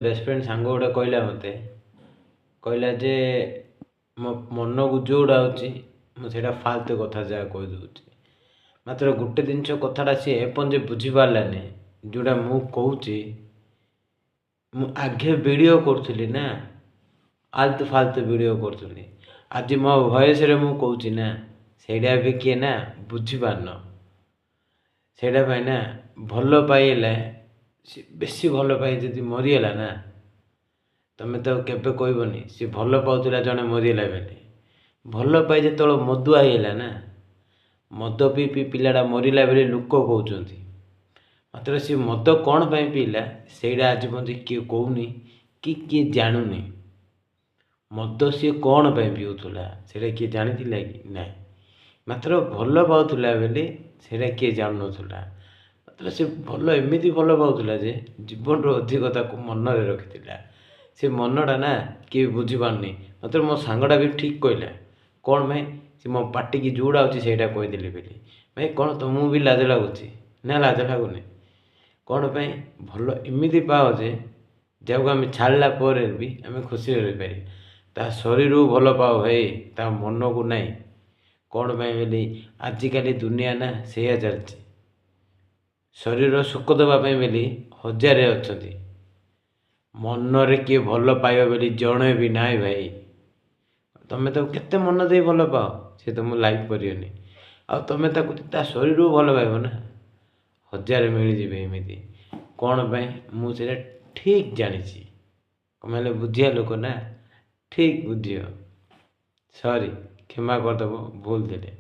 Best friend ସାଙ୍ଗ ଗୋଟେ କହିଲା ମୋତେ, କହିଲା ଯେ ମୋ ମନକୁ ଯେଉଁଟା ହେଉଛି ମୁଁ ସେଇଟା ଫାଲତୁ କଥା ଯାହା କହିଦେଉଛି। ମାତ୍ର ଗୋଟେ ଜିନିଷ କଥାଟା ସିଏ ଏପର୍ଯ୍ୟନ୍ତ ବୁଝିପାରିଲାନି, ଯେଉଁଟା ମୁଁ କହୁଛି। ମୁଁ ଆଗେ ଭିଡ଼ିଓ କରୁଥିଲି ନା, ଆଲତୁ ଫାଲତୁ ଭିଡ଼ିଓ କରୁଥିଲି। ଆଜି ମୋ ଭଏସ୍ରେ ମୁଁ କହୁଛି ନା, ସେଇଟା ବି କିଏ ନା ବୁଝିପାରୁନ। ସେଇଟା ପାଇଁ ନା ଭଲ ପାଇଲେ ବେଶୀ ଭଲ ପାଇ ଯଦି ମରିଗଲା ନା, ତମେ ତ କେବେ କହିବନି ସେ ଭଲ ପାଉଥିଲା ଜଣେ ମରିଗଲା ବୋଲି। ଭଲ ପାଇ ଯେତେବେଳେ ମଦୁଆ ହେଇଗଲା ନା, ମଦ ପିଇ ପିଲାଟା ମରିଲା ବୋଲି ଲୋକ କହୁଛନ୍ତି। ମାତ୍ର ସେ ମଦ କ'ଣ ପାଇଁ ପିଇଲା ସେଇଟା ଆଜି ପର୍ଯ୍ୟନ୍ତ କିଏ କହୁନି କି କିଏ ଜାଣୁନି। ମଦ ସିଏ କ'ଣ ପାଇଁ ପିଉଥିଲା ସେଇଟା କିଏ ଜାଣିଥିଲା କି ନାହିଁ। ମାତ୍ର ଭଲ ପାଉଥିଲା ବୋଲି ସେଇଟା କିଏ ଜାଣୁନଥିଲା। ମାତ୍ର ସେ ଏମିତି ଭଲ ପାଉଥିଲା ଯେ ଜୀବନରୁ ଅଧିକ ତାକୁ ମନରେ ରଖିଥିଲା। ସେ ମନଟା ନା କିଏ ବୁଝିପାରୁନି। ମାତ୍ର ମୋ ସାଙ୍ଗଟା ବି ଠିକ୍ କହିଲା, କ'ଣ ପାଇଁ ସେ ମୋ ପାଟିକି ଯେଉଁଟା ହେଉଛି ସେଇଟା କହିଦେଲି ବୋଲି। ଭାଇ କ'ଣ ତମକୁ ବି ଲାଜ ଲାଗୁଛି ନା ଲାଜ ଲାଗୁନି? କ'ଣ ପାଇଁ ଭଲ ଏମିତି ପାଅ ଯେ ଯାହାକୁ ଆମେ ଛାଡ଼ିଲା ପରେ ବି ଆମେ ଖୁସିରେ ରହିପାରିବା। ତା ଶରୀରକୁ ଭଲ ପାଅ ଭାଇ, ତା ମନକୁ ନାହିଁ। କ'ଣ ପାଇଁ ବୋଲି ଆଜିକାଲି ଦୁନିଆ ନା ସେଇଆ ଚାଲିଛି। ଶରୀର ସୁଖ ଦେବା ପାଇଁ ବୋଲି ହଜାରେ ଅଛନ୍ତି, ମନରେ କିଏ ଭଲ ପାଇବ ବୋଲି ଜଣେ ବି ନାହିଁ ଭାଇ। ତମେ ତାକୁ କେତେ ମନ ଦେଇ ଭଲ ପାଅ, ସେ ତୁମ ଲାଇଫ୍ କରିବନି। ଆଉ ତମେ ତାକୁ ତା ଶରୀରକୁ ଭଲ ପାଇବ ନା, ହଜାରେ ମିଳିଯିବେ ଏମିତି। କ'ଣ ପାଇଁ ମୁଁ ସେଇଟା ଠିକ୍ ଜାଣିଛି। ତମେ ହେଲେ ବୁଝିବା ଲୋକ ନା, ଠିକ୍ ବୁଝିବ। ସରି, କ୍ଷମା କରିଦେବ, ଭୁଲ ଥିଲେ।